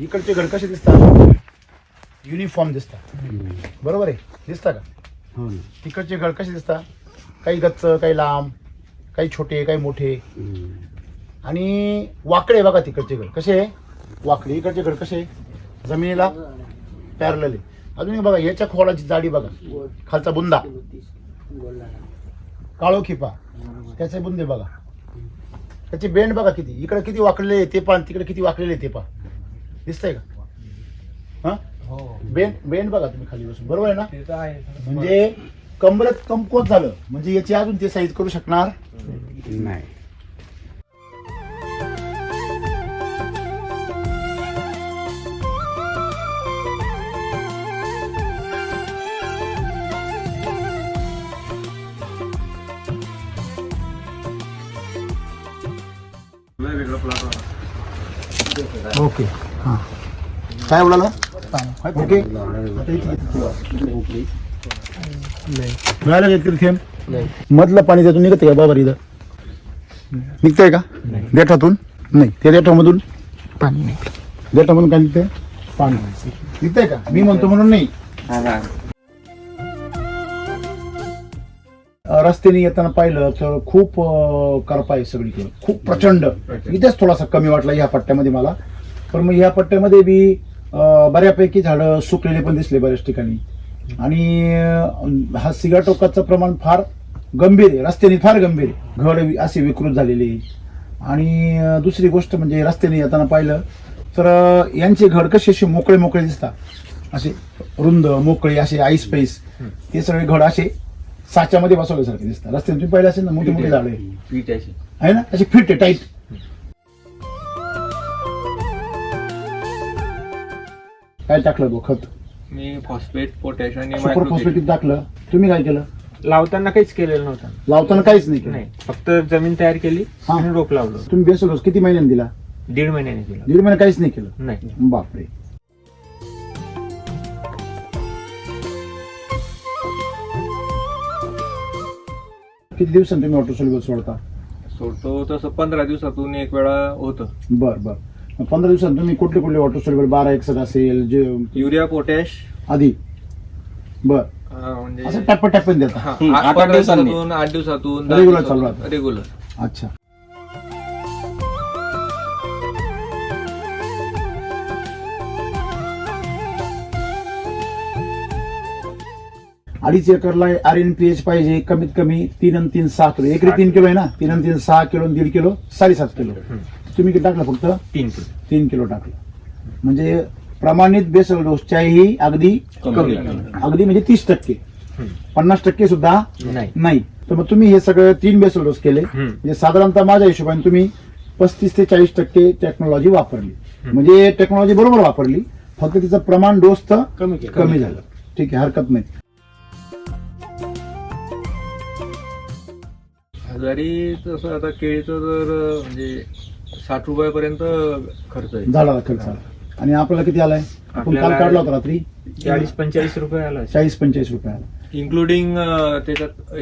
इकडचे घड कसे दिसतात? युनिफॉर्म दिसतात, बरोबर आहे, दिसता का? हो ना. तिकडचे घड कसे दिसतात? काही गच्च, काही लांब, काही छोटे, काही मोठे आणि वाकडे. बघा तिकडचे घड कसे वाकडे, इकडचे घड कसे जमिनीला पॅरलल आहे. अजून एक बघा, याच्या खोडाची जाडी बघा, खालचा बुंदा काळोखी पा, त्याचे बुंदे बघा, त्याचे बेंड बघा किती, इकडे किती वाकलेले ते पा, तिकडे किती वाकलेले ते पा, दिसतंय का? हा, बेंड बघा तुम्ही खाली बसून, बरोबर आहे ना? म्हणजे कमरत कमकोत झालं म्हणजे याची अजून ते साईज करू शकणार नाही. ओके. हां, काय उडाला? ओके, मिळालं का थेंब? मधलं पाणी त्यातून निघत का बाबा? इथं निघतंय का देठातून? नाही, त्या देठामधून पाणी नाही. देठामधून काय निघतंय? पाणी निघतंय का? मी म्हणतो म्हणून नाही. रस्त्याने येताना पाहिलं तर खूप करपा आहे सगळीकडे, खूप प्रचंड. इथेच थोडासा कमी वाटला ह्या पट्ट्यामध्ये मला, पण मग ह्या पट्ट्यामध्ये बी बऱ्यापैकी झाडं सुकलेले पण दिसले बऱ्याच ठिकाणी. आणि हा सिगाटोकाचं प्रमाण फार गंभीर आहे, रस्त्याने फार गंभीर आहे. घड असे विकृत झालेले. आणि दुसरी गोष्ट म्हणजे रस्त्याने येताना पाहिलं तर यांचे घड कसे असे मोकळे मोकळे दिसतात, असे रुंद मोकळे, असे आईस पैस. ते सगळे घड असे साच्यामध्ये बसवल्यासारखे दिसतात. रस्त्याने तुम्ही पाहिलं असेल ना, मोठे मोठे झाड आहे ना, असे फिट आहे, टाईट. काय टाकलं बघ खत? मी फॉस्फेट, पोटॅश आणि सुपर फॉस्फेट टाकलं. तुम्ही काय केलं? लावताना काहीच केलेलं नव्हतं. लावताना काहीच नाही केलं? नाही, फक्त जमीन तयार केली आणि रोप लावलं. तुम्ही बेसल डोस किती महिन्यांनी दिला? 1.5 महिन्याने दिला. 1.5 महिने काहीच नाही केलं? नाही. बापरे. किती दिवसांनी तुम्ही वॉटर सोल्युबल सोडता? सोडतो तसं 15 दिवसातून एक वेळा होतं. बर बर. 15 दिवसांत तुम्ही कुठले कुठले वॉटर सोल्युबल? 12-61 असेल, जे युरिया, पोटॅश आधी. बर, म्हणजे असं टप्प्याटप्प्याने देता? 8 दिवसातून, 8 दिवसातून रेग्युलर चालू राहतं? रेग्युलर. अच्छा. अडीच एकरला RNPH पाहिजे कमीत कमी 3 आणि 3 6 किलो. एकरी 3 किलो आहे ना, 3 आणि 3 6 किलो, 1.5 किलो 7.5 किलो. तुम्ही किती टाकलं? फक्त 3 किलो टाकलं. म्हणजे प्रमाणित बेसल डोसच्याही अगदी कमी, अगदी म्हणजे 30%, 50% सुद्धा नाही. तर मग तुम्ही हे सगळं 3 बेसल डोस केले, म्हणजे साधारणतः माझ्या हिशोबाने तुम्ही 35 ते 40% टेक्नॉलॉजी वापरली. म्हणजे टेक्नॉलॉजी बरोबर वापरली, फक्त तिचं प्रमाण डोसचं कमी झालं. ठीक आहे, हरकत नाही. जरी तसं आता केळीचं जर म्हणजे 60 रुपयापर्यंत खर्च आहे झाला खर्च. आणि आपल्याला किती आलाय? आपण काल काढला होता रात्री 40-45 रुपये आला. 40-45 रुपये आला, इन्क्लुडिंग त्याच्यात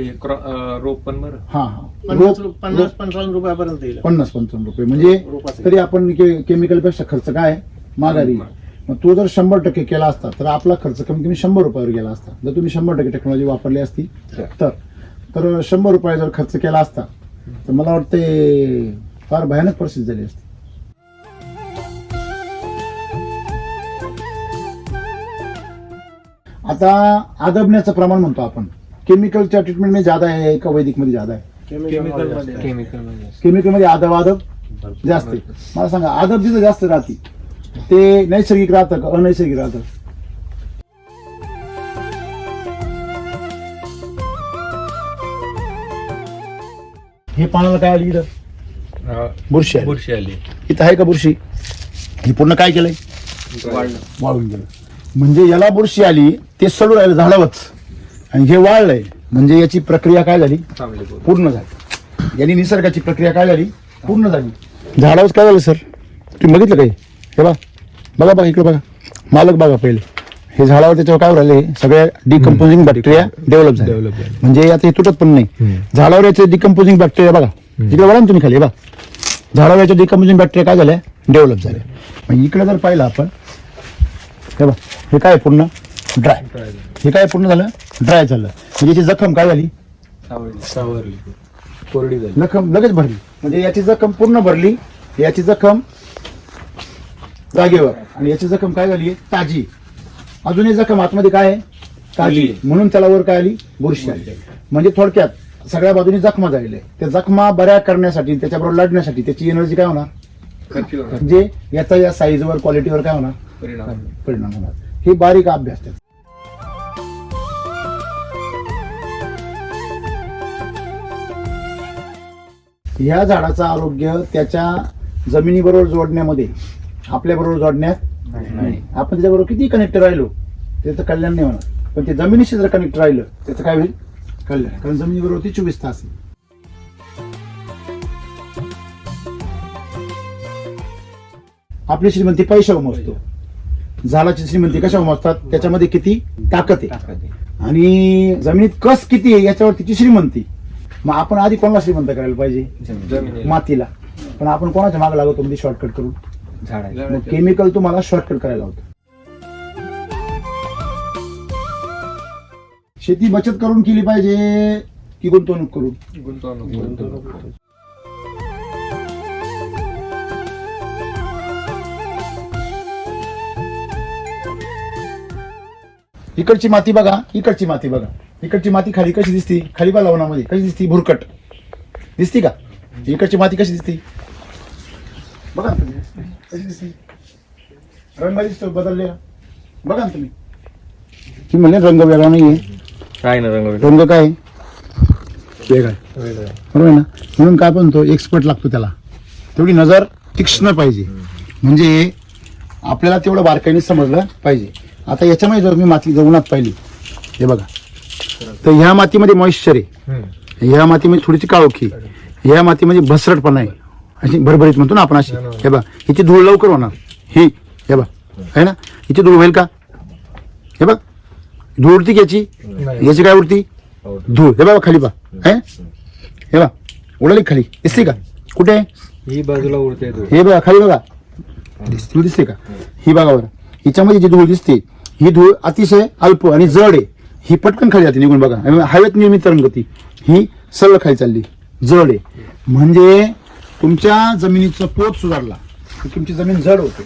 रोप पण. बरं, हा हा, 50-55 रुपयापर्यंत येईल. 50-55 रुपये म्हणजे तरी आपण केमिकलपेक्षा खर्च काय माघारी. मग तो जर 100% केला असता तर आपला खर्च कमी कमी 100 रुपयावर गेला असता. जर तुम्ही 100% टेक्नॉलॉजी वापरली असती तर 100 रुपये जर खर्च केला असता तर मला वाटते फार भयानक परिस्थिती झाली असती. आता आदबण्याचं प्रमाण म्हणतो आपण, केमिकलच्या ट्रीटमेंट मध्ये ज्यादा आहे का वैदिक मध्ये ज्यादा आहे? केमिकल मध्ये आदब जास्त आहे. मला सांगा, आदब जिथं जास्त राहते ते नैसर्गिक राहतं का अनैसर्गिक राहतं? हे पानाला काय आली? इथं बुरशी आली. इथं आहे का बुरशी? ही पूर्ण काय केलंय? वाळून गेलं. म्हणजे याला बुरशी आली, ते सडू राहिलं झाडावरच, आणि हे वाळलंय म्हणजे याची प्रक्रिया काय झाली? पूर्ण झाली. यांनी निसर्गाची प्रक्रिया काय झाली? पूर्ण झाली. झाडावरच काय झालं सर? तुम्ही बघितलं काही? हे बघा इकडे बघा, मालक बघा पहिले. हे झाडावर त्याच्यावर काय राहिले? सगळ्या डिकम्पोजिंग बॅक्टेरिया डेव्हलप झाले. म्हणजे आता हे तुटत पण नाही. झाडावर याचे डिकम्पोजिंग बॅक्टेरिया बघा, इकडे बघा ना तुम्ही खाली. बघा झाडावर याच्या डिकम्पोजिंग बॅक्टेरिया काय झाल्या? डेव्हलप झाले. मग इकडे जर पाहिलं आपण, हे बघ, हे काय पूर्ण ड्राय, हे काय पूर्ण झालं ड्राय झालं. म्हणजे याची जखम काय झाली, सावरली, कोरडी झाली, जखम लगेच भरली. म्हणजे याची जखम पूर्ण भरली, याची जखम जागेवर, आणि याची जखम काय झाली ताजी. अजून ही जखम आतमध्ये काय आहे ताजी, म्हणून त्याला वर काय आली बुरशी आली. म्हणजे थोडक्यात सगळ्या बाजूनी जखमा झालेल्या आहे. त्या जखमा बऱ्या करण्यासाठी, त्याच्याबरोबर लढण्यासाठी त्याची एनर्जी काय होणार, म्हणजे याचा या साईजवर क्वालिटीवर काय होणार परिणाम होणार. हे बारीक अभ्यास त्याचा. ह्या झाडाचं आरोग्य त्याच्या जमिनीबरोबर जोडण्यामध्ये, आपल्या बरोबर जोडण्यात नाही. आपण त्याच्याबरोबर किती कनेक्ट राहिलो त्याचं कल्याण नाही होणार. पण ते जमिनीशी जर कनेक्ट राहिलं त्याचं काय होईल कल्याण. कारण जमिनीबरोबर ती 24 तास आहे. आपली श्रीमंती पैशावर मोजतो, झाडाची श्रीमंती कशावर मोजतात, त्याच्यामध्ये किती ताकद आहे आणि जमिनीत कस किती आहे याच्यावर तिची श्रीमंती. मग आपण आधी कोणाला श्रीमंत करायला पाहिजे, मातीला. पण आपण कोणाच्या मागे लागतो मध्ये शॉर्टकट करून, मग केमिकल तुम्हाला शॉर्टकट करायला होतं. शेती बचत करून केली पाहिजे की गुंतवणूक करून, गुंतवणूक. इकडची माती बघा, इकडची माती बघा. इकडची माती खाली कशी दिसती, खाली बा लवणामध्ये कशी दिसती, भुरकट दिसती का. इकडची माती कशी दिसती बघा ना तुम्ही, कशी दिसती, रंग दिसतो बदललेला बघा ना तुम्ही. तुम्ही म्हणले रंग वेगळा नाहीये, काय ना रंग काय वेगळा आहे, बरोबर आहे ना. म्हणून काय पण तो एक्सपर्ट लागतो, त्याला तेवढी नजर तीक्ष्ण पाहिजे, म्हणजे आपल्याला तेवढं बारकाईने समजलं पाहिजे. आता याच्यामध्ये जर मी माती उन्हात पाहिली, हे बघा, तर ह्या मातीमध्ये मॉइश्चर आहे, ह्या मातीमध्ये थोडीशी काळोखी, ह्या मातीमध्ये भसरटपणा आहे, अशी भरभरीत म्हणतो ना आपण अशी. हे बघा, हिची धूळ लवकर होणार, ही हे बघ आहे ना, हिची धूळ होईल का, हे बघ धूळ उडती याची, याची काय उडती धूळ. हे बघा खाली बा, हे बघा उडाली खाली, दिसते का, कुठे ही बाजूला उडते, हे बघा खाली बघा, दिसते का, ही बघा बरं. हिच्यामध्ये जी धूळ दिसते ही धूळ अतिशय अल्प आणि जड आहे, ही पटकन खाली जाते निघून. बघा हवेत निर्मित तरंगती, ही सरळ खाली चालली, जड आहे. म्हणजे तुमच्या जमिनीचा पोत सुधारला की तुमची जमीन जड होते,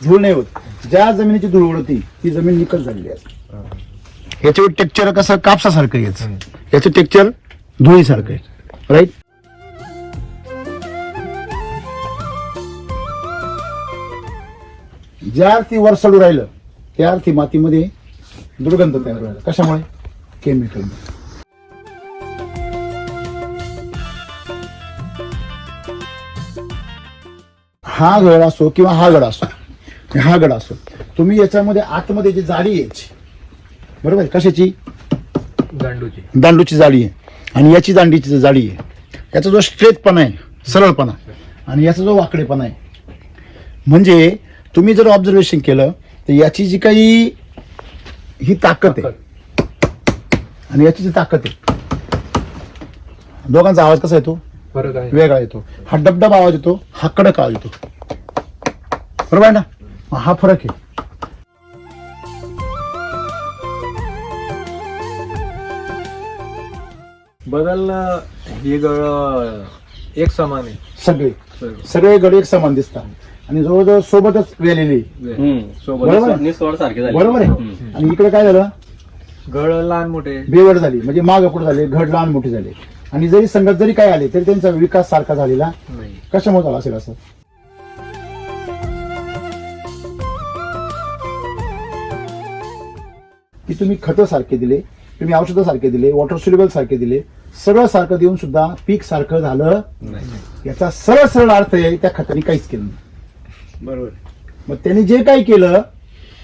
धूळ नाही होत. ज्या जमिनीची धूळ उडती ती जमीन निकट झालेली असते. याच्यावर टेक्चर कसं कापसासारखं याचं, याचं टेक्चर धुळीसारखं आहे, राईट. ज्या अर्थी वर चढू राहिलं त्या अर्थी मातीमध्ये दुर्गंध तयार व्हायला. कशामुळे, केमिकल. हा गड असो किंवा हा गड असो, हा गड असो, तुम्ही याच्यामध्ये आतमध्ये जी जाळी यायची, बरोबर, कशाची, दांडूची जाळी आहे, आणि याची दांडीची जाळी आहे. याचा जो स्ट्रेटपणा आहे, सरळपणा, आणि याचा जो वाकडेपणा आहे, म्हणजे तुम्ही जर ऑब्झर्वेशन केलं तर याची जी काही ही ताकद आहे आणि याची जी ताकद आहे, दोघांचा आवाज कसा येतो, फरक आहे, वेगळा येतो. हा डबडब आवाज येतो, हा कडक आवाज येतो, बरोबर आहे ना. हा फरक आहे. बदल हे गळ एक समान आहे, सगळे गड एक समान दिसतात आणि जवळजवळ सोबतच वेलेली, बरोबर आहे. आणि इकडे काय झालं, गळ लहान मोठे बेवड झाली, म्हणजे माग पुढे झाले, घड लहान मोठे झाले. आणि जरी संगत जरी काय आले तरी त्यांचा विकास सारखा झालेला नाही. कशामुळे झाला असेल असं, की तुम्ही खतं सारखे दिले, तुम्ही औषधं सारखे दिले, वॉटर सोल्युबल सारखे दिले, सगळं सारखं देऊन सुद्धा पीक सारखं झालं नाही. याचा सरळ सरळ अर्थ आहे त्या खताने काहीच केलं नाही, बरोबर. मग त्यांनी जे काही केलं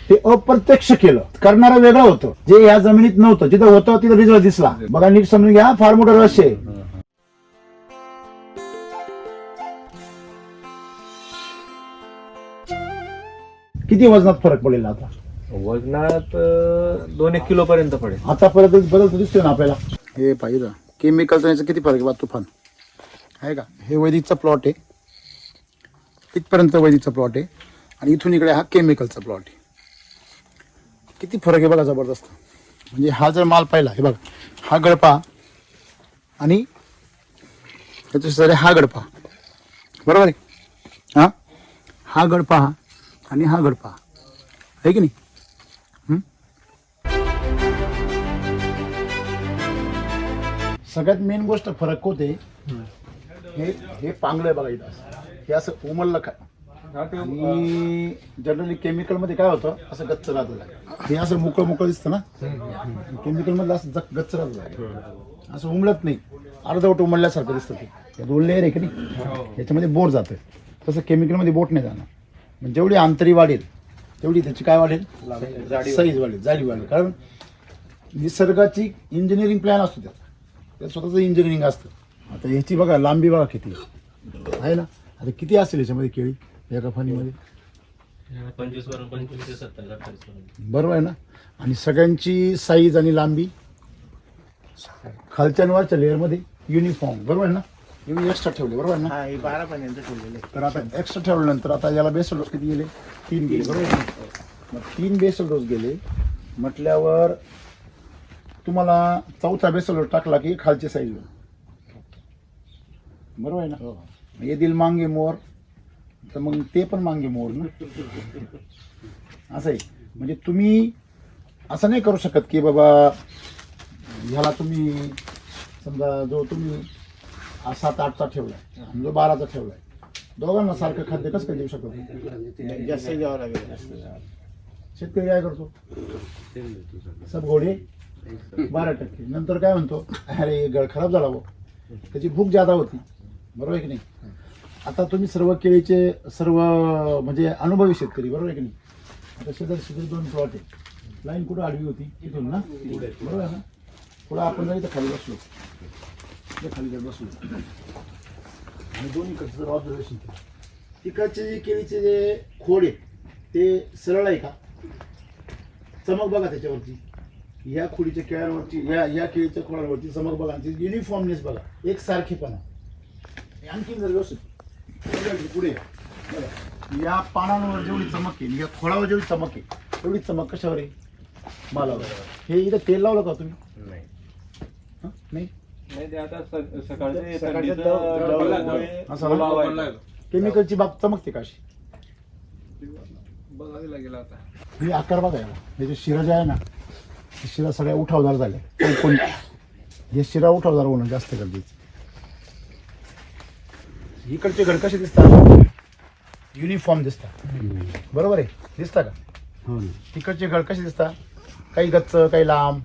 ते अप्रत्यक्ष केलं, करणारं वेगळं होतं, जे या जमिनीत नव्हतं. जिथं होतं तिथं रिझल्ट दिसला. बघा नीट समजून घ्या, फार मोठं रहस्य आहे. किती वजनात फरक पडेल आता, वजनात 2-1 किलो पर्यंत पडेल. आता परत बदल दिसतोय ना आपल्याला. हे पाहिजे केमिकलचा याचा किती फरक आहे बा, तुफान आहे का. हे वैदिकचा प्लॉट आहे, इथपर्यंत वैदिकचा प्लॉट आहे आणि इथून इकडे हा केमिकलचा प्लॉट आहे. किती फरक आहे बघा जबरदस्त. म्हणजे हा जर माल पाहिला हे बघा, हा गळपा आणि त्याच्या हा गडपा, बरोबर आहे. हा गडपा आणि हा गडपा आहे की नाही. सगळ्यात मेन गोष्ट फरक होते हे पांगलं बघा इथं हे असं उमललं का. आणि जनरली केमिकल मध्ये काय होतं असं गच्च राहतं, हे असं मोकळं मोकळं दिसतं ना. केमिकल मध्ये असं गच्च राहतं, असं उमलत नाही, अर्धवट उमलल्यासारखं दिसतं. ते दोन लेअर आहे की नाही, याच्यामध्ये बोर जातं. तसं केमिकलमध्ये बोट नाही जाणार. म्हणजे जेवढी अंतरी वाढेल तेवढी त्याची काय वाढेल, साईज वाढेल, जाडी वाढेल. कारण निसर्गाची इंजिनिअरिंग प्लॅन असतो त्याचं स्वतःचं इंजिनिअरिंग असतं. आता याची बघा लांबी बघा किती आहे ना. आता किती असेल याच्यामध्ये केळी एका फणीमध्ये, 25 वरून 25 ते 70 28 बरोबर आहे ना. आणि सगळ्यांची साईज आणि लांबी खालच्या आणि वरच्या लेअरमध्ये युनिफॉर्म, बरोबर आहे ना. एवढी एक्स्ट्रा ठेवले, बरोबर आहे ना. 12 पर्यंत ठेवलेले. तर आता एक्स्ट्रा ठेवल्यानंतर आता याला बेसल डोस किती गेले, 3 गेले, बरोबर आहे ना. मग 3 बेसल डोस गेले म्हटल्यावर तुम्हाला चौथा बेसल डोस टाकला की खालची साईज होईल, बरोबर आहे ना. ये दिल मांगे मोर, तर मग ते पण मांगे मोर ना, असं आहे. म्हणजे तुम्ही असं नाही करू शकत की बाबा ह्याला तुम्ही समजा जो तुम्ही 7-8चा ठेवलाय आणि जो 12चा ठेवलाय, दोघांना सारखं खाद्य कसं काय देऊ शकतो. जास्त घ्यावं लागेल. शेतकरी काय करतो, सब घोडे 12%. नंतर काय म्हणतो, अरे गळ खराब झाला भाऊ, त्याची भूक जादा होती, बरोबर आहे की नाही. आता तुम्ही सर्व केळीचे सर्व म्हणजे अनुभवी शेतकरी, बरोबर आहे की नाही. आता शेजारी 2 प्लॉट आहे, लाईन कुठं आडवी होती तिथून ना, बरोबर आहे ना. पुढं आपण जर इथं खाली बसलो, खाली जर बसलो आणि दोन्हीकडचं जर ऑब्झर्वेशन केलं, तिकडचे जे केळीचे जे खोड आहे ते सरळ आहे का, चमक बघा त्याच्यावरती, ह्या खोडीच्या केळ्यांवरती या केळीच्या खोडांवरती चमक बघा, युनिफॉर्मनेस बघा, एक सारखेपणा. आणखी जर व्यवस्थित पुढे बघा, या पानांवर जेवढी चमक आहे, या खोडावर जेवढी चमक आहे तेवढी चमक कशावर आहे, मालावर. हे इथं तेल लावलं का तुम्ही, नाही. ते आता सकाळचे असं केमिकलची बाब चमकते का अशी, बघावी लागेल. आता हे आकार बघा याला, हे जे शिरा जे आहे ना, हे शिरा सगळ्या उठावदार झाले. कोण हे शिरा उठावदार होणं जास्त गरजेचं. इकडचे घड कसे दिसतात, युनिफॉर्म दिसतात, बरोबर आहे, दिसता का. तिकडचे घड कसे दिसतात, काही गच्च, काही लांब,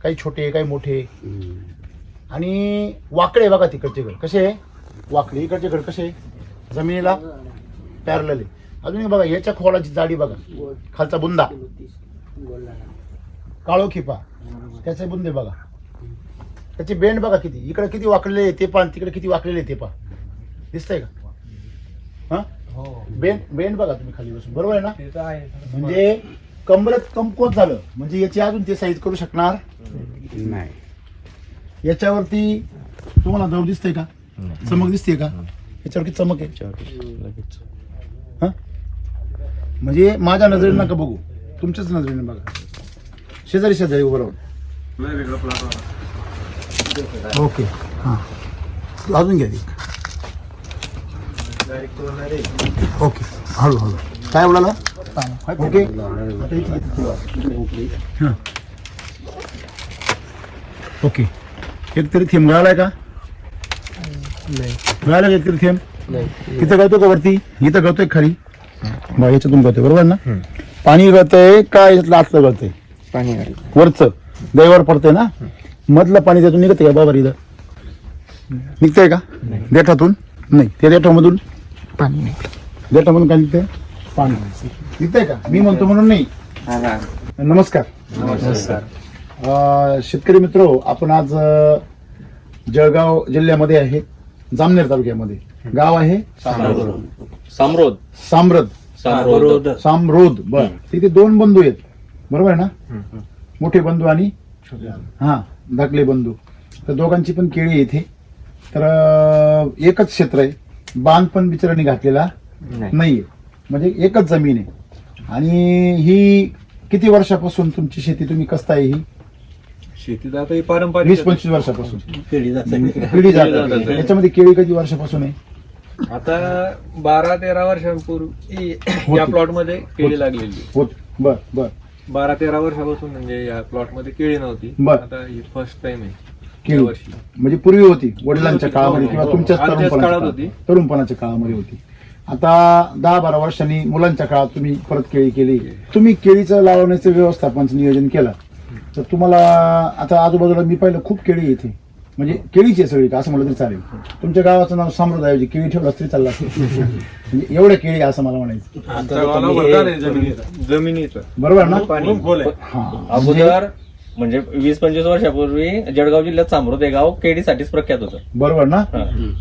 काही छोटे, काही मोठे आणि वाकडे. बघा तिकडचे घड कसे वाकडे, इकडचे घड कसे जमिनीला पॅरलल आहे. अजून बघा याच्या खोडाची जाडी बघा, खालचा बुंदा काळो खिपा, त्याचे बुंदे बघा, त्याची बेंड बघा किती, इकडे किती वाकलेले ते पा, तिकडे किती वाकलेले ते पा, दिसतंय का. बेंड बघा तुम्ही खाली बसून, बरोबर आहे ना. म्हणजे कमरत कमकोत झालं म्हणजे याची अजून ते साईज करू शकणार नाही. याच्यावरती तुम्हाला दव दिसतंय का, चमक दिसते का, याच्यावरती चमक आहे. म्हणजे माझ्या नजरेने नका बघू, तुमच्याच नजरेने बघा. शेजारी उभं राहून वेगळा प्लॉट. ओके. हां अजून घ्या. ओके हळूहळू काय बोलाला. ओके हां ओके. एक तरी थेंब मिळालाय का, मिळाला एक तरी थेंब. तिथं गळतो का वरती, इथं गळतोय खाली, याच्यातून गळतोय, बरोबर ना. पाणी गळतंय का याच्यातलं आतलं गळतंय, पाणी वरचं दैवर पडतंय ना, मधलं पाणी त्यातून निघतंय का बाबा, इथं निघतंय का देठातून, नाही त्या देठामधून पाणी नाही, देठामधून काय निघतंय, पाणी निघतंय का. मी म्हणतो म्हणून नाही. नमस्कार. शेतकरी मित्र, आपण आज जळगाव जिल्ह्यामध्ये आहे, जामनेर तालुक्यामध्ये. गाव आहे सामरोद. सामरोद. बर, तिथे 2 बंधू आहेत, बरोबर आहे ना. मोठे बंधू आणि धाकले बंधू. तर दोघांची पण केळी इथे. तर एकच क्षेत्र आहे, बांध पण बिचारांनी घातलेला नाहीये, म्हणजे एकच जमीन आहे. आणि ही किती वर्षापासून तुमची शेती तुम्ही कसताय? ही शेतीत आता ही पारंपरिक 20-25 वर्षापासून पिढी जात पिढी जात. याच्यामध्ये केळी कधी वर्षापासून आहे? आता 12-13 वर्षांपूर्वी या प्लॉट मध्ये केळी लागलेली. होत. बर बर 12-13 वर्षापासून म्हणजे या प्लॉट मध्ये केळी नव्हती. बर. आता ही फर्स्ट टाइम आहे केळी यावर्षी. म्हणजे पूर्वी होती वडिलांच्या काळामध्ये किंवा हो, तुमच्याच आमच्याच तरुणपणाच्या काळात काळात, होती. तरुणपणाच्या काळामध्ये होती. आता 10-12 वर्षांनी मुलांच्या काळात तुम्ही परत केळी केली. तुम्ही केळीचं लावण्याचं व्यवस्थापनाचं नियोजन केलं, तर तुम्हाला आता आजूबाजूला मी पाहिलं खूप केळी आहे इथे, म्हणजे केळीची आहे सगळी का असं म्हटलं तरी चालेल. तुमच्या गावाचं नाव समृद्ध केळी ठेवलं तरी चाललं असेल. म्हणजे एवढ्या केळी आहे असं मला म्हणायचं. जमिनीचं बरोबर ना? पाणी हा. अगोदर म्हणजे 20-25 वर्षापूर्वी जळगाव जिल्ह्यात समृद्ध हे गाव केळीसाठीच प्रख्यात होतं. बरोबर ना?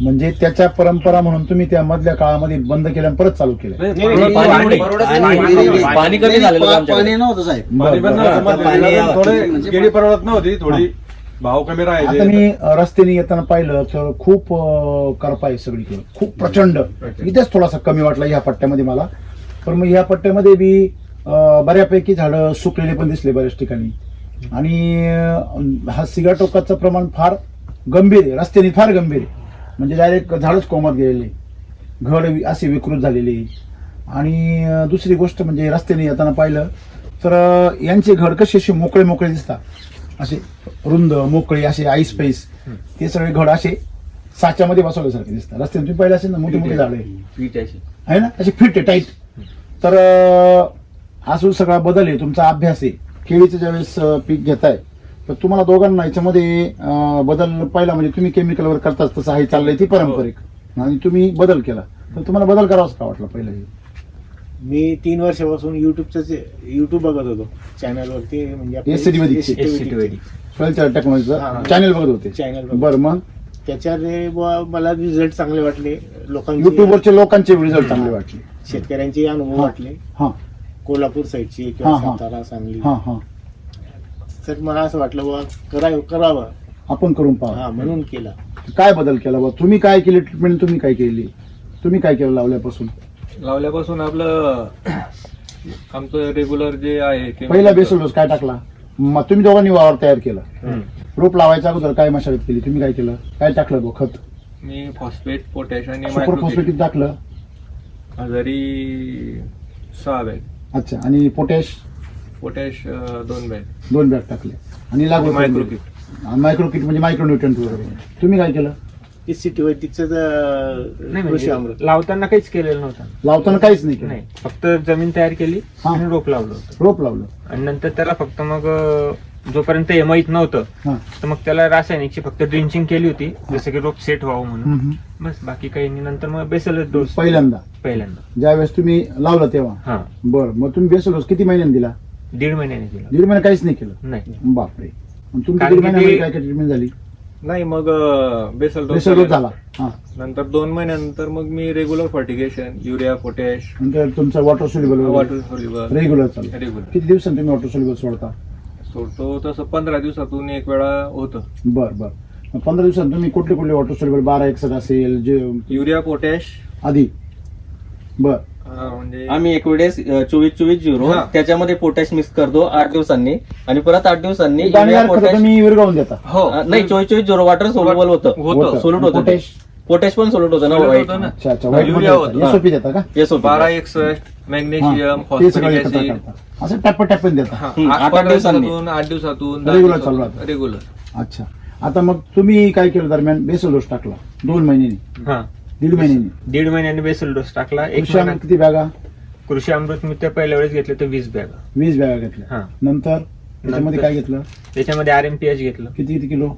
म्हणजे त्याच्या परंपरा म्हणून तुम्ही त्या मधल्या काळामध्ये बंद केल्या आणि परत चालू केल्या. पाणी कमी झालेलं होतं आमच्याकडे. पाणी नव्हतं साहेब. बरं, बरं. थोडे केळी परवडत नव्हती, थोडी भाव कमी आता राहायचे. मी रस्त्याने येताना पाहिलं तर खूप करपा आहे सगळीकडे, खूप प्रचंड. इथेच थोडासा कमी वाटला ह्या पट्ट्यामध्ये मला. पण मग ह्या पट्ट्यामध्ये बी बऱ्यापैकी झाडं सुकलेले पण दिसले बऱ्याच ठिकाणी. आणि हा सिगाटोकाचं प्रमाण फार गंभीर आहे, रस्त्याने फार गंभीर आहे. म्हणजे डायरेक्ट झाडच कोमात गेलेले, घड असे विकृत झालेले. आणि दुसरी गोष्ट म्हणजे रस्त्याने येताना पाहिलं तर यांचे घड कसे असे मोकळे मोकळे दिसतात, असे रुंद मोकळे असे आईस पैस. ते सगळे घड असे साच्यामध्ये बसवल्यासारखे दिसतात. रस्त्याने तुम्ही पाहिलं असेल ना, मोठे मोठे झाड आहे ना, असे फिट आहे, टाईट. तर हा जो सगळा बदल आहे, तुमचा अभ्यास आहे. केळीचं ज्यावेळेस पीक घेताय तर तुम्हाला दोघांना याच्यामध्ये बदल पाहिला, म्हणजे तुम्ही केमिकलवर करताच तसं आहे चाललंय ती पारंपरिक, आणि तुम्ही बदल केला. तर तुम्हाला बदल करावाच का वाटला पहिला? मी 3 वर्षापासून युट्यूब बघत होतो चॅनलवरती, म्हणजे SCT वैदिक. सॉइल टेक्नॉलॉजीचं चॅनल बघत होते. चॅनल बरं, मग त्याच्यावर मला रिझल्ट चांगले वाटले. लोकांचे युट्यूबवरचे लोकांचे रिझल्ट चांगले वाटले, शेतकऱ्यांचे अनुभव वाटले. हा कोल्हापूर साईडचे हा, किंवा हा. सातारा सांगली. हा हा तर मला असं वाटलं बुवा करावं. आपण करून पहा. हा, म्हणून केला. काय बदल केला बा? तुम्ही काय केली ट्रीटमेंट? तुम्ही काय केली? तुम्ही काय केलं लावल्यापासून? लावल्यापासून आपलं आमचं रेग्युलर जे आहे ते पहिला बेसल डोस काय टाकला? मग तुम्ही दोघांनी वावर तयार केला. रोप लावायच्या अगोदर काय मशागत केली? तुम्ही काय केलं? काय टाकलं बघ खत? मी फॉस्फेट, पोटॅश आणि सुपर मायक्रोकिट फॉस्फेट किती टाकलं? हजारी 6 बॅग. अच्छा. आणि पोटॅश? Potash 2 bag. 2 बॅग टाकले. आणि लागवड मायक्रोकिट. मायक्रोकिट म्हणजे मायक्रोन्यूट्रंट वगैरे. तुम्ही काय केलं? SCT वैदिकचं नाही कृषी म्हणजे अमृत. लावताना काहीच केलेलं नव्हतं. लावताना काहीच नाही केलं? नाही, फक्त जमीन तयार केली हा. आणि रोप लावलं होतं. रोप लावलं. आणि नंतर त्याला फक्त मग जोपर्यंत हे माहित नव्हतं हा. तर मग त्याला रासायनिकची फक्त ड्रिंचिंग केली होती, जसं की रोप सेट व्हावं म्हणून. हम्म. बस, बाकी काही नाही. नंतर मग बेसल डोस पहिल्यांदा पहिल्यांदा. ज्यावेळेस तुम्ही लावलं तेव्हा? हा, बरं. मग तुम्ही बेसल डोस किती महिन्यांनी दिला? 1.5 महिन्याने दिला. 1.5 महिने काहीच नाही केलं? नाही, बापरे. मग तुमची कारण 1.5 की महिन्यामध्ये ते- काय काय ट्रीटमेंट झाली? नाही, मग बेसल डोस झाला. हा. नंतर 2 महिन्यानंतर मग मी रेग्युलर फर्टिगेशन, युरिया, पोटॅश, नंतर तुमचं water soluble water soluble regular चालू. रेग्युलर किती दिवसांनी तुम्ही वॉटर सोल्युबल सोडता? सोडतो. तसं 15 दिवसातून एक वेळा होतं. बर बर. मग 15 दिवसांत तुम्ही कुठले कुठले वॉटर सोल्युबल? 1261 असेल जे युरिया, पोटॅश आधी? बर. म्हणजे आम्ही एक वेळेस 24-24-0 हा. त्याच्यामध्ये पोटॅश मिक्स करतो 8 दिवसांनी, आणि परत 8 दिवसांनी दाणेदार युरिया, खतं पोटॅश. तुम्ही विरघळून देता? हो नाही, 24-24-0 वॉटर सोल्युबल होतं. होतं. सोलूट होतं. पोटॅश? पोटॅश पण सोलूट होतं ना, सोलूट व्हाईट. होतं ना. अच्छा अच्छा. युरिया होतं. एसओपी देता का? येस होतं. 1261, मॅग्नेशियम, हा. ते सगळं फॉस्फरिक एकत्र ऍसिड. करता असं टप्प्या टप्प्याने देता? हम्म, 8 दिवसांनी. 8 दिवसातून Regular चालू राहतं. रेग्युलर. अच्छा. आता मग तुम्ही काय केलं दरम्यान? बेसल डोस टाकला 2 महिन्यांनी, हा, 1.5 महिन्यांनी. 1.5 महिन्याने बेसल डोस टाकला. एक कृषी महिना अमृत किती बॅगा? कृषी अमृत मी ते पहिल्या वेळेस घेतले तर 20 बॅग. 20 बॅगा घेतल्या. हा. नंतर त्याच्यामध्ये काय घेतलं? त्याच्यामध्ये RMPH घेतलं, किती किती किलो?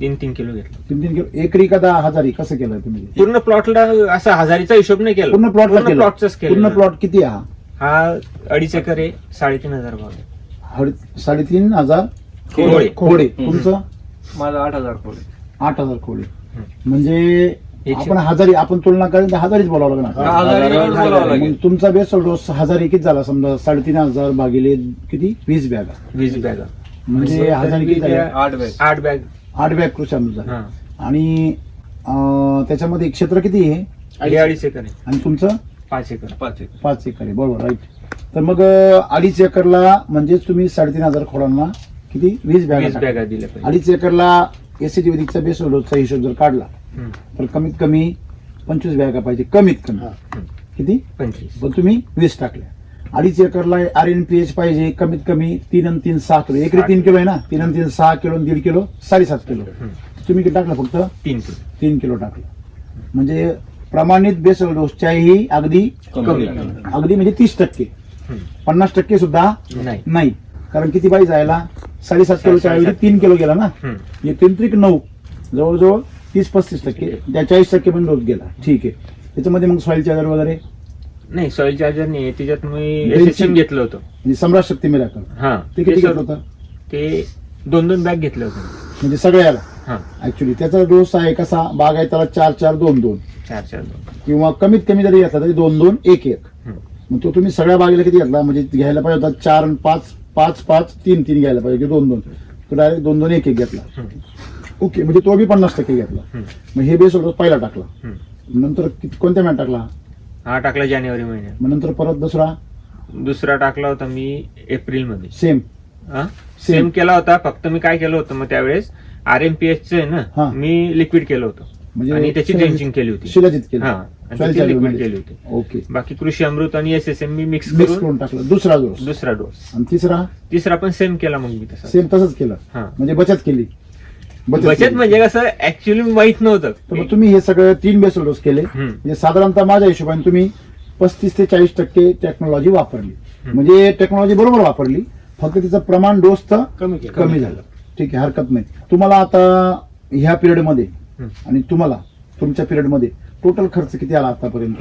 3 किलो घेतलं. 3 किलो? एकरी का 10,000? कसं केलं तुम्ही? पूर्ण प्लॉटला असा हजारीचा हिशोब नाही केला. पूर्ण प्लॉटला केलं? प्लॉटच केलं. पूर्ण प्लॉट किती आहे हा? हा 2.5 एकर आहे, 3,500 भाव आहे. 3,500 खोडे. खोडे. तुमचं? माझा 8,000 खोडे. 8,000 खोडे. हम्म. म्हणजे आपण हजारी, आपण तुलना करेन तर हजारीच बोलावं लागणार. 10,000 बोलावं मग लागेल. तुमचा बेसल डोस 1000 किती झाला? समजा 3,500 भागिले किती? 20 बॅगा. 20 बॅग म्हणजे 1000 किती झाले? 8 बॅग. 8 बॅग. 8 बॅग कृषी अमृत झाले. हा, आणि त्याच्यामध्ये क्षेत्र किती आहे? हे 2.5 एकर आहे. आणि तुमचं 5 एकर. 5 एकर आहे, बरोबर, राईट. तर मग 2.5 एकरला म्हणजे तुम्ही 3,500 खोडांना किती 20 बॅगा 20 बॅगा दिल्या पाहिजे. 2.5 एकरला एसीटी वैदिकचा बेसल डोसचा हिशोब जर काढला हम्म. तर कमीत कमी 25 बॅगा पाहिजे, कमीत कमी. किती? 25. पण तुम्ही 20 टाकल्या. 2.5 एकरला RNPH पाहिजे कमीत कमी 3 आणि 3 6 किलो. एकरी 3 किलो आहे ना, 3 आणि 3 6 किलो, 1.5 किलो 7.5 किलो. तुम्ही किती टाकलं? फक्त 3 किलो. 3 किलो टाकलं. म्हणजे प्रमाणित बेसल डोसच्याही अगदी कमी. अगदी म्हणजे 30%. 50% सुद्धा नाही. नाही. कारण किती पाहिजे जायला? 7.5 किलोच्या ऐवजी 3 किलो गेला ना. हम्म. हे 3-9 जवळजवळ 30-35%, त्या 40% पण डोस गेला. ठीक आहे. त्याच्यामध्ये मग सॉइल चार्जर वगैरे नाही, सॉइल चार्जर नाही. त्याच्यात मी Drenching. SSM घेतलं होतं. म्हणजे सम्राट शक्ती मिराकल हा, ते किती घेतलं होतं? ते 2 बॅग घेतलं होतं. म्हणजे सगळ्याला हा, ऍक्च्युली त्याचा डोस आहे कसा? बाग आहे त्याला 4-4-2-2 4 किंवा कमीत कमी जरी घेतला तरी 2-2-1-1. मग तो तुम्ही सगळ्या बागेला किती घेतला? म्हणजे घ्यायला पाहिजे होता 4 आणि 5-5-5-3-3 घ्यायला पाहिजे, 2-2. तो डायरेक्ट 2-2-1-1 घेतला. ओके, म्हणजे तो बी 50% घेतला. मग हे बेस डोस पहिला टाकला. नंतर कोणत्या महिन्यात टाकला? हा टाकला जानेवारी महिन्यात. मग नंतर परत दुसरा टाकला होता मी एप्रिल मध्ये. सेम सेम केला होता. फक्त मी काय केलं होतं मग त्यावेळेस RNPH आहे हा. ना, मी लिक्विड केलं होतं आणि त्याची ड्रेंचिंग केली होती. शिलाजीत केलं. हा, आणि त्याची लिक्विड केली होती. ओके, बाकी कृषी अमृत आणि SSM मी मिक्स मिक्स करून करून टाकलं. दुसरा डोस. आणि तिसरा पण सेम केला मग मी तसा. सेम तसंच केलं. हा. म्हणजे बचत केली. बचत म्हणजे कसं ऍक्च्युअली माहित नव्हतं. तर मग तुम्ही हे सगळं 3 बेसल डोस केले. हम्म. म्हणजे साधारणतः माझ्या हिशोबाने तुम्ही 35 ते 40% टेक्नॉलॉजी वापरली. म्हणजे टेक्नॉलॉजी बरोबर वापरली, फक्त तिचं प्रमाण डोसचं कमी झालं. ठीक आहे, हरकत नाही. तुम्हाला आता ह्या पिरियड मध्ये आणि तुम्हाला तुमच्या पिरियड मध्ये टोटल खर्च किती आला आतापर्यंत?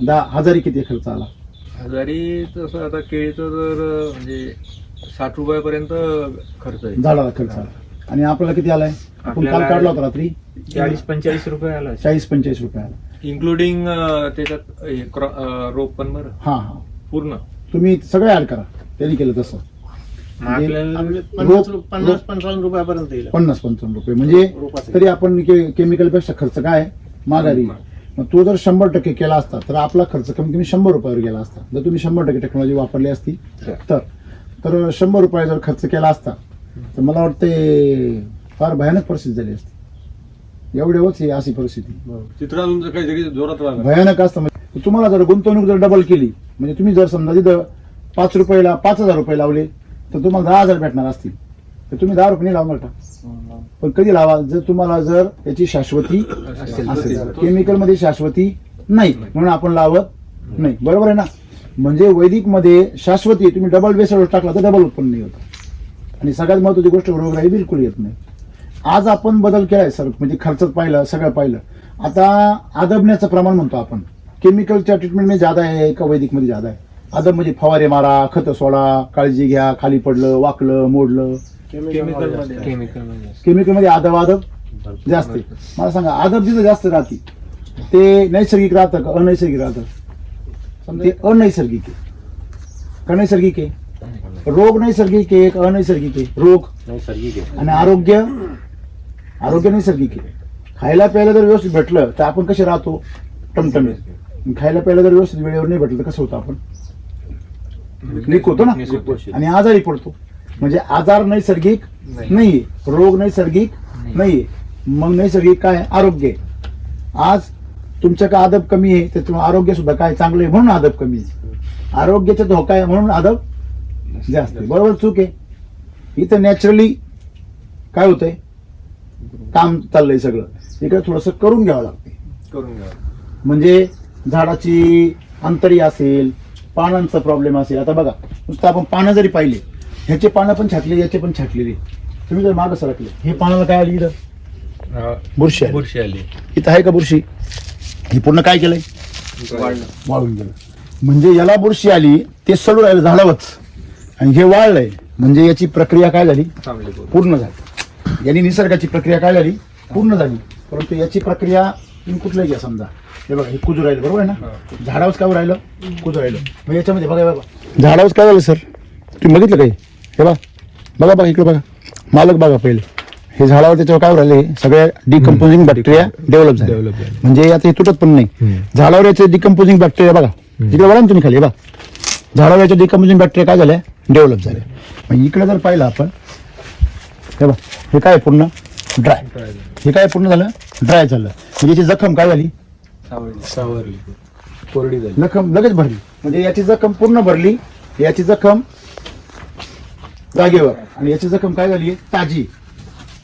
10,000 किती खर्च आला? हजारी तसं आता केळीचं जर म्हणजे 60 रुपयापर्यंत खर्च आहे. झाडाला खर्च आला. आणि आपल्याला किती आलाय? आपण काल आपल्याला काढला होता रात्री 40-45 रुपये आला. 40-45 रुपये आला. इन्क्लुडिंग त्याच्यात रोप पण बरं हा, पूर्ण. तुम्ही सगळे ऍड करा. त्यांनी केलं तसं मग आपल्याला 50-55 रुपयापर्यंत येईल 50-55 रुपये. म्हणजे रोपाचं. तरी आपण केमिकल पेक्षा खर्च काय माघारी. मग तो जर 100% केला असता तर आपला खर्च कमी कमी 100 रुपयावर गेला असता. जर तुम्ही 100% टेक्नॉलॉजी वापरली असती तर 100 रुपये जर खर्च केला असता तर मला वाटते फार भयानक परिस्थिती झाली असती. एवढ्यावरच ही अशी परिस्थिती चित्रा तुमचं काहीतरी जोरात राहणार. भयानक असतं. म्हणजे तुम्हाला जर गुंतवणूक जर डबल केली, म्हणजे तुम्ही जर समजा तिथं 5 रुपयाला 5,000 रुपये लावले तर तुम्हाला 10,000 भेटणार असतील. तर तुम्ही 10 रुपये नाही लावणार का? पण कधी लावा? जर तुम्हाला जर त्याची शाश्वती असेल. केमिकल मध्ये शाश्वती नाही म्हणून आपण लावत नाही. बरोबर आहे ना? म्हणजे वैदिक मध्ये शाश्वती तुम्ही डबल बेसवर टाकला तर डबल उत्पन्न नाही होतं. आणि सगळ्यात महत्वाची गोष्ट रोगराई बिलकुल येत नाही. आज आपण बदल केलाय सर, म्हणजे खर्चात पाहिलं, सगळं पाहिलं. आता आदबण्याचं प्रमाण म्हणतो आपण. केमिकलच्या ट्रीटमेंटमध्ये ज्यादा आहे का वैदिक मध्ये ज्यादा आहे? आदब म्हणजे फवारे मारा, खत सोडा, काळजी घ्या, खाली पडलं, वाकलं, मोडलं. केमिकल मध्ये केमिकल मध्ये आदब जास्त आहे. मला सांगा, आदब जिथं जास्त राहते ते नैसर्गिक राहतं का अनैसर्गिक राहतं? ते अनैसर्गिक आहे का नैसर्गिक आहे? रोग नैसर्गिक आहे का अनैसर्गिक आहे? रोग नैसर्गिक आहे. आणि आरोग्य नैसर्गिक आहे. खायला प्यायला जर व्यवस्थित भेटलं तर आपण कसे राहतो? टमटमीत. खायला प्यायला जर व्यवस्थित वेळेवर नाही भेटलं तर कसं होतं? आपण वीक होतो ना आणि आजारी पडतो. म्हणजे आजार नैसर्गिक नाहीये, रोग नैसर्गिक नाहीये. मग नैसर्गिक काय? आरोग्य आहे. आज तुमचं काय आदब कमी आहे त्याच्यामुळे आरोग्य सुद्धा काय चांगलं आहे म्हणून आदब कमी आहे. आरोग्याचा धोका आहे म्हणून आदब जास्त आहे. बरोबर चूक आहे? इथं नॅचरली काय होतंय? काम चाललंय सगळं. इकडे थोडंसं करून घ्यावं लागते. करून घ्या. म्हणजे झाडाची अंतरी असेल, पानांचा प्रॉब्लेम असेल. आता बघा, नुसतं आपण पानं जरी पाहिले, ह्याचे पानं पण छाटलेली, याचे पण छाटलेली. तुम्ही जर मागं सरकले, हे पानाला काय आली? इथं बुरशी आली. इथं आहे का बुरशी? हे पूर्ण काय केलंय? वाळून गेलं. म्हणजे याला बुरशी आली, ते सडू राहिलं झाडावरच, आणि हे वाळलंय. म्हणजे याची प्रक्रिया काय झाली? पूर्ण झाली. यांनी निसर्गाची प्रक्रिया काय झाली? पूर्ण झाली. परंतु याची प्रक्रिया तुम्ही कुठलंही घ्या. समजा हे बघा, हे कुजू राहिलं, बरोबर आहे ना? झाडावरच काय राहिलं? कुजू राहिलं. मग याच्यामध्ये बघा बाबा, झाडावरच काय झालं सर? तुम्ही बघितलं काही? हे बघा बघा बघा, इकडे बघा, मालक बघा पहिले. हे झाडावर त्याच्यावर काय राहिले सगळ्या डिकम्पोजिंग बॅक्टेरिया डेव्हलप झाले म्हणजे आता हे तुटत पण नाही झाडावर याचे डिकम्पोजिंग बॅक्टेरिया बघा इकडे बघा ना तुम्ही खाली बघा झाडावर याच्या डिकम्पोजिंग बॅक्टेरिया काय झाल्या डेव्हलप झाले मग इकडे जर पाहिलं आपण हे बघा हे काय पूर्ण ड्राय हे काय पूर्ण झालं ड्राय झालं म्हणजे याची जखम काय झाली सावरली कोरडी झाली जखम लगेच भरली म्हणजे याची जखम पूर्ण भरली याची जखम जागेवर आणि याची जखम काय झाली ताजी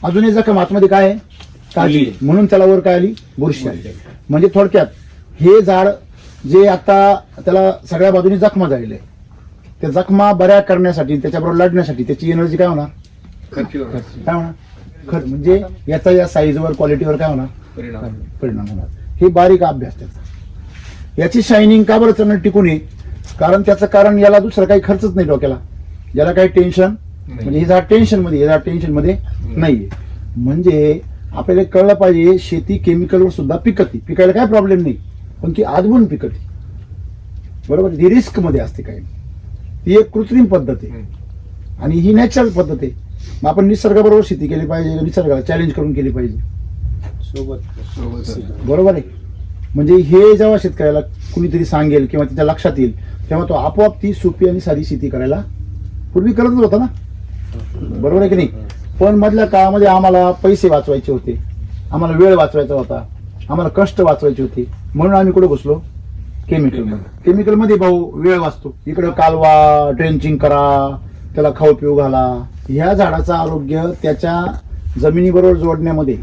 अजून एक जखम आतमध्ये काय आहे ताजी म्हणून त्याला वर काय आली बुरशी आली म्हणजे थोडक्यात हे झाड जे आता त्याला सगळ्या बाजूनी जखमा झालेले त्या जखमा बऱ्या करण्यासाठी त्याच्याबरोबर लढण्यासाठी त्याची एनर्जी काय होणार काय होणार खर्च म्हणजे याचा या साईजवर क्वालिटीवर काय होणार परिणाम होणार हे बारीक अभ्यास त्याचा याची शायनिंग का बरं चांगलं टिकून ये कारण त्याचं कारण याला दुसरं काही खर्चच नाही डोक्याला याला काही टेन्शन म्हणजे हे झाड टेन्शन मध्ये हे झाड टेन्शन मध्ये नाहीये म्हणजे आपल्याला कळलं पाहिजे शेती केमिकलवर सुद्धा पिकते पिकायला काय प्रॉब्लेम नाही पण ती आजबून पिकते बरोबर ती रिस्क मध्ये असते काही ती एक कृत्रिम पद्धत आहे आणि ही नॅचरल पद्धत आहे मग आपण निसर्गाबरोबर शेती केली पाहिजे निसर्गाला चॅलेंज करून केली पाहिजे बरोबर आहे म्हणजे हे जेव्हा शेतकऱ्याला कुणीतरी सांगेल किंवा त्याच्या लक्षात येईल तेव्हा तो आपोआप ती सोपी आणि साधी शेती करायला पूर्वी करतच होता ना बरोबर आहे की नाही पण मधल्या काळामध्ये आम्हाला पैसे वाचवायचे होते आम्हाला वेळ वाचवायचा होता आम्हाला कष्ट वाचवायचे होते म्हणून आम्ही कुठे घुसलो केमिकलमध्ये भाऊ वेळ वाचतो इकडे कालवा ड्रेंचिंग करा त्याला खाऊ पिऊ घाला ह्या झाडाचं आरोग्य त्याच्या जमिनीबरोबर जोडण्यामध्ये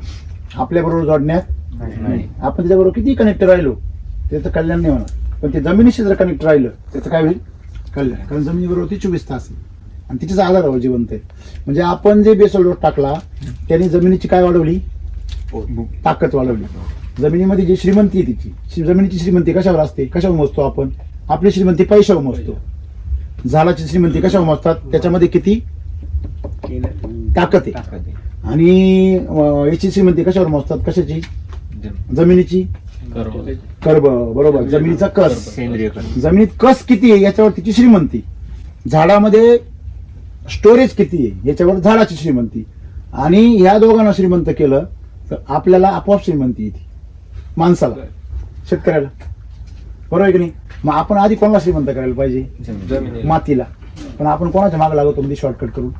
आपल्याबरोबर जोडण्यात नाही आपण त्याच्याबरोबर किती कनेक्ट राहिलो त्याचं कल्याण नाही होणार पण ते जमिनीशी जर कनेक्ट राहिलं त्याचं काय होईल कल्याण कारण जमिनीबरोबर ती 24 तास आहे आणि तिच्याच आधारावर जिवंत आहे म्हणजे आपण जे बेसल डोस टाकला त्याने जमिनीची काय वाढवली ताकद वाढवली जमिनीमध्ये जी श्रीमंती आहे तिची जमिनीची श्रीमंती कशावर असते कशावर मोजतो आपण आपली श्रीमंती पैशावर मोजतो झाडाची श्रीमंती कशावर मोजतात त्याच्यामध्ये किती ताकद आहे आणि याची श्रीमंती कशावर मोजतात कशाची जमिनीची कर्ब बरोबर जमिनीचा कस जमिनीत कस किती आहे याच्यावर तिची श्रीमंती झाडामध्ये स्टोरेज किती आहे याच्यावर झाडाची श्रीमंती आणि ह्या दोघांना श्रीमंत केलं तर आपल्याला आपोआप श्रीमंती येते माणसाला शेतकऱ्याला बरोबर आहे की नाही मग आपण आधी कोणाला श्रीमंत करायला पाहिजे मातीला पण आपण कोणाच्या मागे लागतो मध्ये शॉर्टकट करून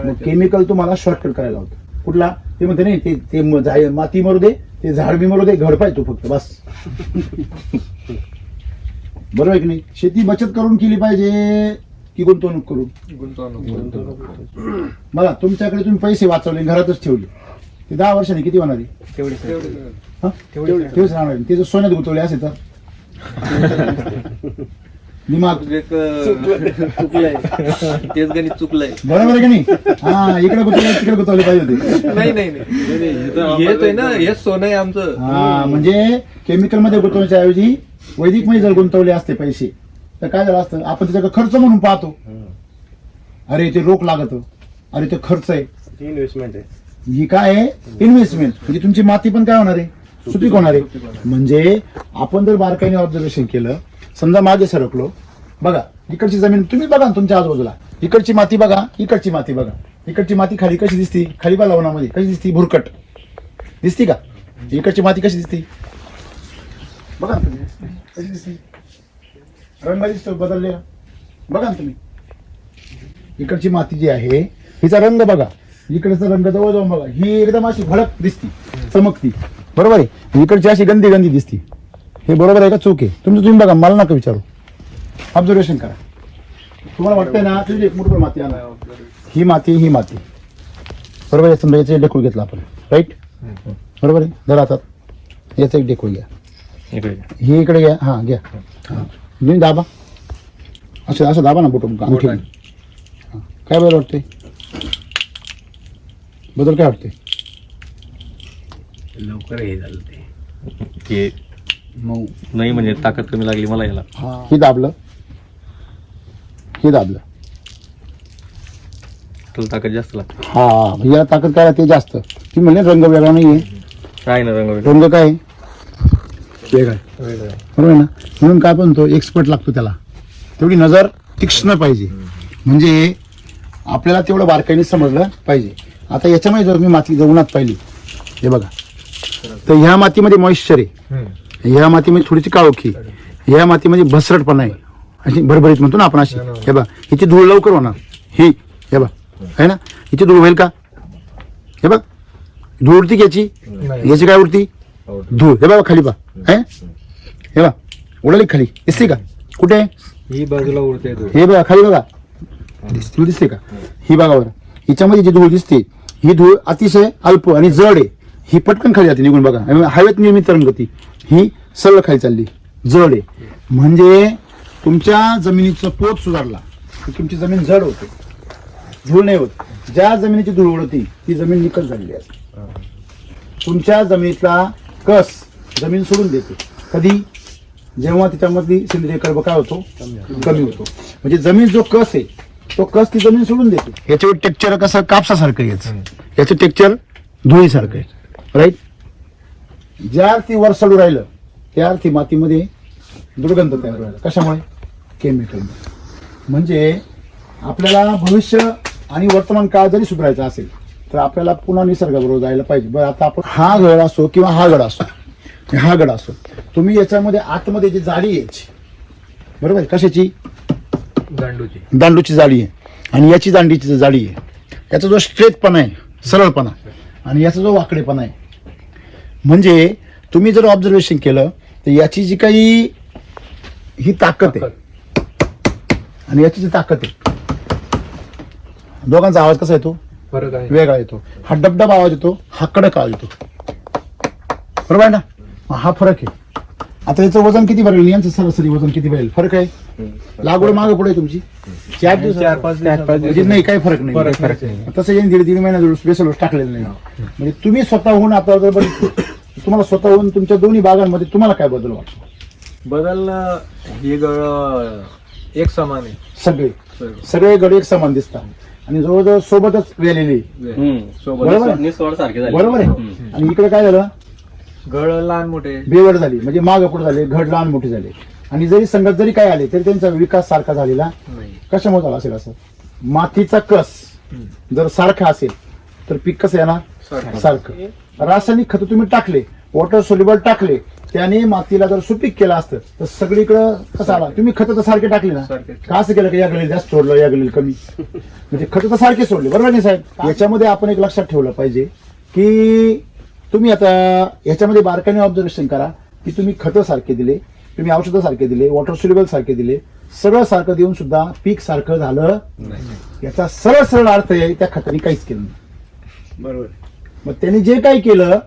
मग केमिकल तुम्हाला शॉर्टकट करायला होतं कुठला ते म्हणते नाही ते माती मरू दे ते झाड बी मरू दे घर पाहिजे तू फक्त बस बरोबर आहे की नाही शेती बचत करून केली पाहिजे की गुंतवणूक करून बघा तुमच्याकडे तुम्ही पैसे वाचवले घरातच ठेवले ते 10 वर्षांनी किती होणार आहे तेवढेच राहणार आहे ते जर सोन्यात गुंतवले असे तर दिमाग चुकलंय तेच गणित चुकलंय बरोबर आहे की नाही हा इकडे गुंतवले तिकडे गुंतवले पाहिजे होते नाही हेच आहे ना हेच सोनं आहे आमचं हा म्हणजे केमिकल मध्ये गुंतवण्याच्या ऐवजी वैदिक मध्ये जर गुंतवले असते पैसे तर काय झालं असतं आपण त्याच्याकडे खर्च म्हणून पाहतो अरे ते रोख लागत अरे ते खर्च आहे इन्व्हेस्टमेंट आहे ही काय आहे इन्व्हेस्टमेंट म्हणजे तुमची माती पण काय होणार आहे सुपीक होणार आहे म्हणजे आपण जर बारकाईने ऑब्झर्वेशन केलं समजा मागे सरकलो बघा इकडची जमीन तुम्ही बघा तुमच्या आजूबाजूला इकडची माती बघा इकडची माती बघा इकडची माती खाली कशी दिसती खाली बा लवणामध्ये कशी दिसती भुरकट दिसती का इकडची माती कशी दिसती बघा कशी दिसती रंग दिसतो बदललेला बघा ना तुम्ही इकडची माती जी आहे हिचा रंग बघा इकडचा रंग जवळ जाऊन बघा ही एकदम अशी भडक दिसती चमकती बरोबर आहे इकडची अशी गंदी गंदी दिसती हे बरोबर आहे का चूक आहे तुम्ही बघा मला नका विचारू ऑब्झर्वेशन करा तुम्हाला वाटतंय ना तुझी एक मुठभर माती आणा ही माती बरोबर आहे समजा याचं एक डेकूळ घेतला आपण राईट बरोबर आहे जरा आता याचं एक डेकूळ घ्या ही इकडे घ्या हा घ्या तुम्ही दाबा असं दाबा ना बोट अंगठी काय बरं वाटतंय बदल काय वाटतंय लवकर हे झालं ते मऊ नाही म्हणजे ताकद कमी लागली मला याला हे दाबलं तुला ताकद जास्त लागते हा याला ताकद काय ते जास्त तुम्ही म्हणले रंग वेगळा नाहीये काय ना रंग रंग काय वेगळा बरोबर आहे ना म्हणून काय पण तो एक्सपर्ट लागतो त्याला तेवढी नजर तीक्ष्ण पाहिजे म्हणजे आपल्याला तेवढं बारकाईने समजलं पाहिजे आता याच्यामध्ये जर मी माती जर उन्हात पाहिली, हे बघा, तर ह्या मातीमध्ये मॉइश्चर आहे, ह्या मातीमध्ये थोडीशी काळोखी, ह्या मातीमध्ये भसरटपणा आहे, अशी भरभरीत म्हणतो ना आपण अशी. हे बघा, हिची धूळ लवकर होणार, ही हे बघ आहे ना, हिची धूळ होईल का? हे बघ, धूळ उडती की याची काय उडती? धूळ. हे बघा खाली बा, हे बघा उडाली खाली, दिसते का? कुठे? ही बाजूला उडते हे बघा खाली बघा, धूळ दिसते का? ही बघा बरं, हिच्यामध्ये जी धूळ दिसते ही धूळ अतिशय अल्प आणि जड आहे, ही पटकन खाली जाते निघून. बघा हवेत निर्मित तरंगती, ही सरळ खाली चालली, जड आहे. म्हणजे तुमच्या जमिनीचा पोत सुधारला की तुमची जमीन जड होते, धूळ नाही होत. ज्या जमिनीची धूळ उडती ती जमीन निकस झालेली असते. तुमच्या जमिनीतला कस जमीन सोडून देते. कधी? जेव्हा त्याच्यामधली सेंद्रिय कर्ब काय होतो? कमी होतो. म्हणजे जमीन जो कस आहे तो कस ती जमीन सोडून देते. याच्यावर टेक्चर कसं कापसासारखं आहे याचं टेक्चर धुळीसारखं आहे, राईट. ज्या अर्थी वर सडू राहिलं त्या अर्थी मातीमध्ये दुर्गंध तयार व्हायला. कशामुळे? केमिकल. म्हणजे आपल्याला भविष्य आणि वर्तमान काळ जरी सुधारायचा असेल तर आपल्याला पुन्हा निसर्गाबरोबर जायला पाहिजे. बरं, आता आपण हा गड असो किंवा हा गड असो, तुम्ही याच्यामध्ये आतमध्ये जी जाळी यायची, बरोबर, कशाची? दांडूची जाळी आहे, आणि याची दांडीची जाळी आहे. याचा जो स्ट्रेटपणा आहे, सरळपणा, आणि याचा जो वाकडेपणा आहे, म्हणजे तुम्ही जर ऑब्झर्वेशन केलं तर याची जी काही ही ताकद आहे आणि याची जी ताकद आहे, दोघांचा आवाज कसा येतो? फरक आहे, वेगळा येतो. हा डबडब आवाज येतो, हा कडक आवाज येतो, बरोबर आहे ना? हा फरक आहे. आता याचं वजन किती भरेल, यांचं सरासरी वजन किती भरेल? फरक आहे. लागवड मागे पुढे तुमची 4 दिवस, 4-5 म्हणजे नाही, काही फरक नाही. तसं यांनी 1.5 महिना स्पेशल टाकलेलं नाही. म्हणजे तुम्ही स्वतःहून आता जर बघितलं, तुम्हाला स्वतःहून तुमच्या दोन्ही बागांमध्ये तुम्हाला काय बदल वाटतो? बदल हे गळ एक समान आहे, सगळे गड एक समान दिसतात आणि जवळजवळ सोबतच वेलेली, बरोबर आहे? निस्वाड सारखे झाले. बरोबर आहे. आणि इकडे काय झालं? गळ लहान मोठे बेवड झाली, म्हणजे मागे पुढे झाले, घड लहान मोठे झाले. आणि जरी संगत जरी काय आले तरी त्यांचा विकास सारखा झालेला नाही. कशामुळे झाला असेल? असं मातीचा कस जर सारखा असेल तर पीक कसं येणार? सारखं. रासायनिक खत तुम्ही टाकले, वॉटर सोल्युबल टाकले, त्याने मातीला जर सुपीक केलं असतं तर सगळीकडं कसं आला? तुम्ही खत तर सारखे टाकले ना, का असं केलं की या गलीला जास्त सोडलं, या गलीला कमी? म्हणजे खत तर सारखे सोडले, बरोबर नाही साहेब? याच्यामध्ये आपण एक लक्षात ठेवलं पाहिजे की तुम्ही आता याच्यामध्ये बारकाईने ऑब्झर्वेशन करा की तुम्ही खतं सारखे दिले, तुम्ही औषधं सारखे दिले, वॉटर सोल्युबल सारखे दिले, सगळं सारखं देऊन सुद्धा पीक सारखं झालं. याचा सरळ अर्थ आहे त्या खताने काहीच केलं नाही, बरोबर. मग त्यांनी जे काही केलं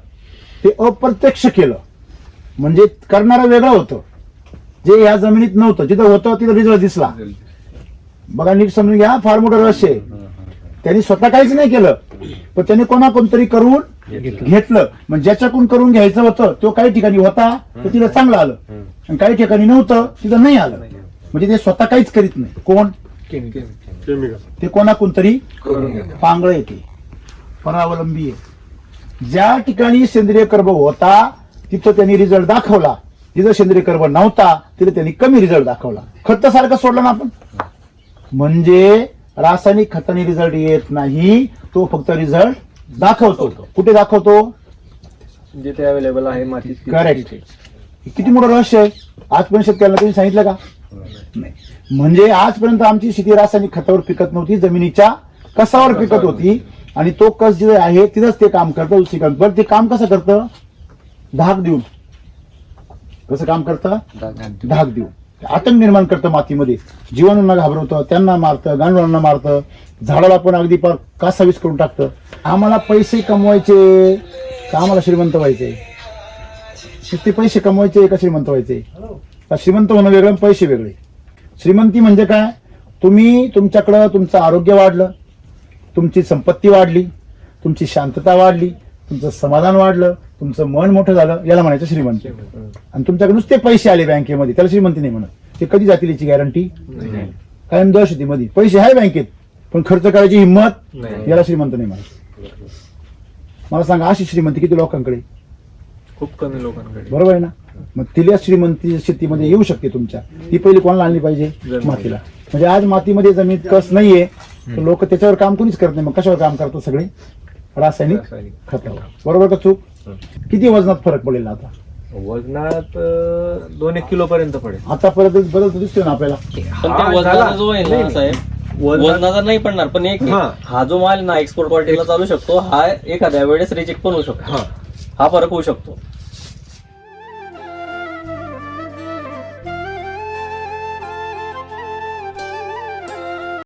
ते अप्रत्यक्ष केलं. म्हणजे करणारं वेगळं होतं, जे या जमिनीत नव्हतं. जिथं होतं तिथं रिझल्ट दिसला. बघा, नीट समजून घ्या, फार मोठं रहस्य आहे. त्यांनी स्वतः काहीच नाही केलं, पण त्यांनी कोणाकोणतरी करून घेतलं. म्हणजे ज्याच्याकडून करून घ्यायचं होतं तो काही ठिकाणी होता तर तिथं चांगलं आलं, आणि काही ठिकाणी नव्हतं तिथं नाही आलं. म्हणजे ते स्वतः काहीच करीत नाही. कोण? ते कोणाकोणतरी पांगळ येते, परावलंबी आहे. ज्या ठिकाणी सेंद्रिय कर्ब होता तिथं त्यांनी रिझल्ट दाखवला, जिथं सेंद्रिय कर्ब नव्हता तिथं त्यांनी कमी रिझल्ट दाखवला. खत सारखं सोडलं ना आपण. म्हणजे रासायनिक खताने रिझल्ट येत नाही, तो फक्त रिझल्ट दाखवतो. कुठे दाखवतो? जिथे अवेलेबल आहे माती. करेक्ट. किती मोठं रहस्य आहे. आजपर्यंत शेतकऱ्याला तुम्ही सांगितलं का? नाही. म्हणजे आजपर्यंत आमची शेती रासायनिक खतावर पिकत नव्हती, जमिनीच्या कसावर पिकत होती. आणि तो कस जे आहे तिथंच ते काम करतं. पण ते काम कसं करतं? धाक देऊन. कसं काम करतं? धाक देऊन. आतंक निर्माण करतं मातीमध्ये, जीवाणूंना घाबरवतं, त्यांना मारतं, गांडुळांना मारतं, झाडाला पण अगदी कासावीस करून टाकतं. आम्हाला पैसे कमवायचे का आम्हाला श्रीमंत व्हायचे? ते पैसे कमवायचे का श्रीमंत व्हायचे? श्रीमंत होणं वेगळं, पैसे वेगळे. श्रीमंती म्हणजे काय? तुम्ही तुमच्याकडं तुमचं आरोग्य वाढलं, तुमची संपत्ती वाढली, तुमची शांतता वाढली, तुमचं समाधान वाढलं, तुमचं मन मोठं झालं, याला म्हणायचं श्रीमंती. आणि तुमच्याकडे नुसते पैसे आले बँकेमध्ये, त्याला श्रीमंती नाही म्हणत. ते कधी जातील याची गॅरंटी? कायम दहशतीमध्ये. पैसे आहे बँकेत पण खर्च करायची हिंमत, याला श्रीमंत नाही म्हणत. मला सांगा, अशी श्रीमंती किती लोकांकडे? खूप कमी लोकांकडे, बरोबर आहे ना? मग तिला श्रीमंती शेतीमध्ये येऊ शकते तुमच्या. ती पहिली कोणाला आणली पाहिजे? मातीला. म्हणजे आज मातीमध्ये जमीन कस नाहीये तर लोक त्याच्यावर काम कोणीच करत नाही. मग कशावर काम करतात? सगळे रासायनिक रासायनिक खतावर. बरोबर का चूक? किती वजनात फरक पडेल आता? वजनात 2-1 किलो पर्यंत पडेल. आता परत बदल तर दिसतोय ना आपल्याला. पण ते वजनाचा जो आहे ना साहेब, वजनाचा नाही पडणार, पण एक हा जो माल ना एक्सपोर्ट क्वालिटीला चालू शकतो, हा एखाद्या वेळेस रिजेक्ट पण होऊ शकतो, हा फरक होऊ शकतो.